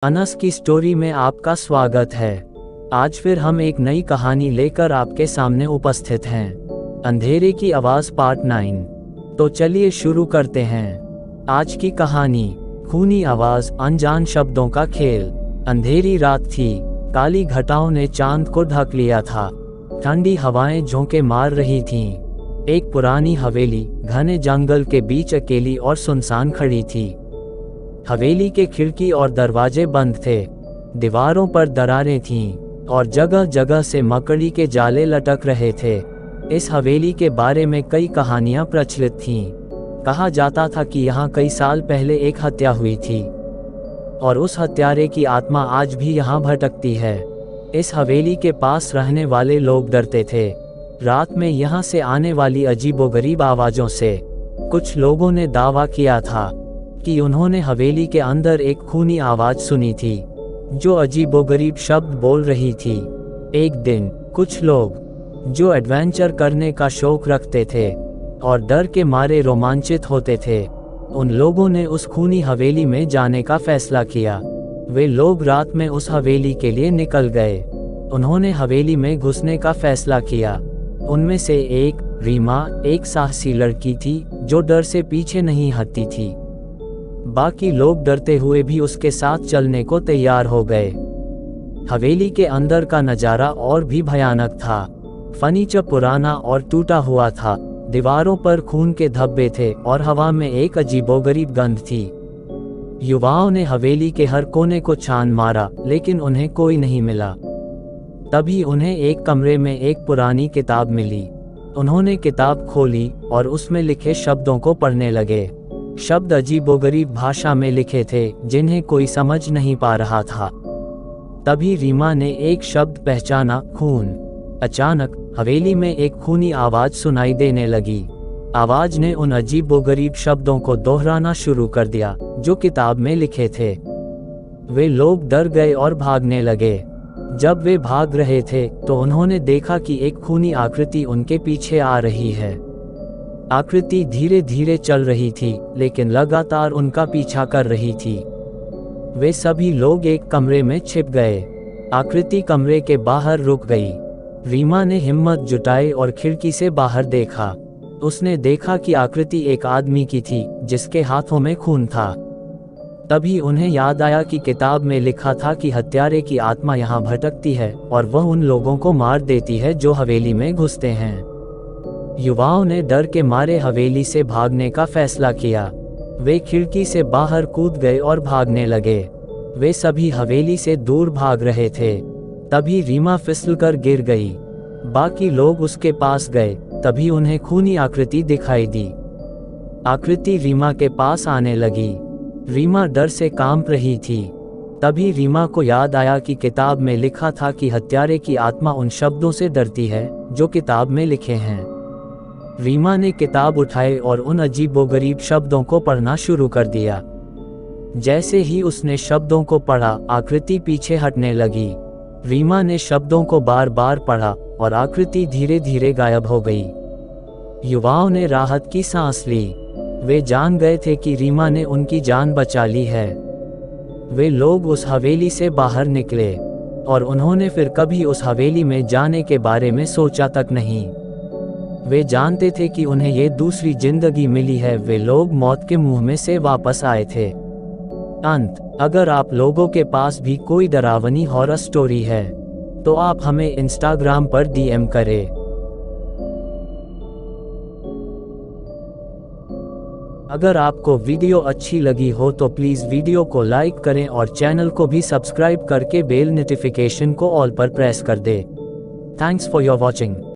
अनस की स्टोरी में आपका स्वागत है। आज फिर हम एक नई कहानी लेकर आपके सामने उपस्थित हैं। अंधेरे की आवाज़ पार्ट 9। तो चलिए शुरू करते हैं। आज की कहानी खूनी आवाज़, अनजान शब्दों का खेल। अंधेरी रात थी, काली घटाओं ने चांद को ढक लिया था। ठंडी हवाएं झोंके मार रही थीं। एक पुरानी हवेली घने जंगल के बीच अकेली और सुनसान खड़ी थी। हवेली के खिड़की और दरवाजे बंद थे, दीवारों पर दरारें थीं और जगह जगह से मकड़ी के जाले लटक रहे थे। इस हवेली के बारे में कई कहानियां प्रचलित थीं। कहा जाता था कि यहाँ कई साल पहले एक हत्या हुई थी और उस हत्यारे की आत्मा आज भी यहाँ भटकती है। इस हवेली के पास रहने वाले लोग डरते थे, रात में यहाँ से आने वाली अजीबोगरीब आवाज़ों से। कुछ लोगों ने दावा किया था कि उन्होंने हवेली के अंदर एक खूनी आवाज़ सुनी थी जो अजीबोगरीब शब्द बोल रही थी। एक दिन कुछ लोग जो एडवेंचर करने का शौक रखते थे और डर के मारे रोमांचित होते थे, उन लोगों ने उस खूनी हवेली में जाने का फैसला किया। वे लोग रात में उस हवेली के लिए निकल गए। उन्होंने हवेली में घुसने का फैसला किया। उनमें से एक रीमा एक साहसी लड़की थी जो डर से पीछे नहीं हटती थी। बाकी लोग डरते हुए भी उसके साथ चलने को तैयार हो गए। हवेली के अंदर का नज़ारा और भी भयानक था। फर्नीचर पुराना और टूटा हुआ था, दीवारों पर खून के धब्बे थे और हवा में एक अजीबोगरीब गंध थी। युवाओं ने हवेली के हर कोने को छान मारा, लेकिन उन्हें कोई नहीं मिला। तभी उन्हें एक कमरे में एक पुरानी किताब मिली। उन्होंने किताब खोली और उसमें लिखे शब्दों को पढ़ने लगे। शब्द अजीबोगरीब भाषा में लिखे थे जिन्हें कोई समझ नहीं पा रहा था। तभी रीमा ने एक शब्द पहचाना, खून। अचानक हवेली में एक खूनी आवाज़ सुनाई देने लगी। आवाज़ ने उन अजीबोगरीब शब्दों को दोहराना शुरू कर दिया जो किताब में लिखे थे। वे लोग डर गए और भागने लगे। जब वे भाग रहे थे तो उन्होंने देखा कि एक खूनी आकृति उनके पीछे आ रही है। आकृति धीरे धीरे चल रही थी, लेकिन लगातार उनका पीछा कर रही थी। वे सभी लोग एक कमरे में छिप गए। आकृति कमरे के बाहर रुक गई। रीमा ने हिम्मत जुटाई और खिड़की से बाहर देखा। उसने देखा कि आकृति एक आदमी की थी जिसके हाथों में खून था। तभी उन्हें याद आया कि किताब में लिखा था कि हत्यारे की आत्मा यहाँ भटकती है और वह उन लोगों को मार देती है जो हवेली में घुसते हैं। युवाओं ने डर के मारे हवेली से भागने का फैसला किया। वे खिड़की से बाहर कूद गए और भागने लगे। वे सभी हवेली से दूर भाग रहे थे। तभी रीमा फिसलकर गिर गई। बाकी लोग उसके पास गए। तभी उन्हें खूनी आकृति दिखाई दी। आकृति रीमा के पास आने लगी। रीमा डर से कांप रही थी। तभी रीमा को याद आया कि किताब में लिखा था कि हत्यारे की आत्मा उन शब्दों से डरती है जो किताब में लिखे हैं। रीमा ने किताब उठाई और उन अजीबोगरीब शब्दों को पढ़ना शुरू कर दिया। जैसे ही उसने शब्दों को पढ़ा, आकृति पीछे हटने लगी। रीमा ने शब्दों को बार बार पढ़ा और आकृति धीरे धीरे गायब हो गई। युवाओं ने राहत की सांस ली। वे जान गए थे कि रीमा ने उनकी जान बचा ली है। वे लोग उस हवेली से बाहर निकले और उन्होंने फिर कभी उस हवेली में जाने के बारे में सोचा तक नहीं। वे जानते थे कि उन्हें ये दूसरी जिंदगी मिली है। वे लोग मौत के मुंह में से वापस आए थे। अंत, अगर आप लोगों के पास भी कोई डरावनी हॉरर स्टोरी है तो आप हमें इंस्टाग्राम पर DM करें। अगर आपको वीडियो अच्छी लगी हो तो प्लीज़ वीडियो को लाइक करें और चैनल को भी सब्सक्राइब करके बेल नोटिफिकेशन को ऑल पर प्रेस कर दें। Thanks for your watching.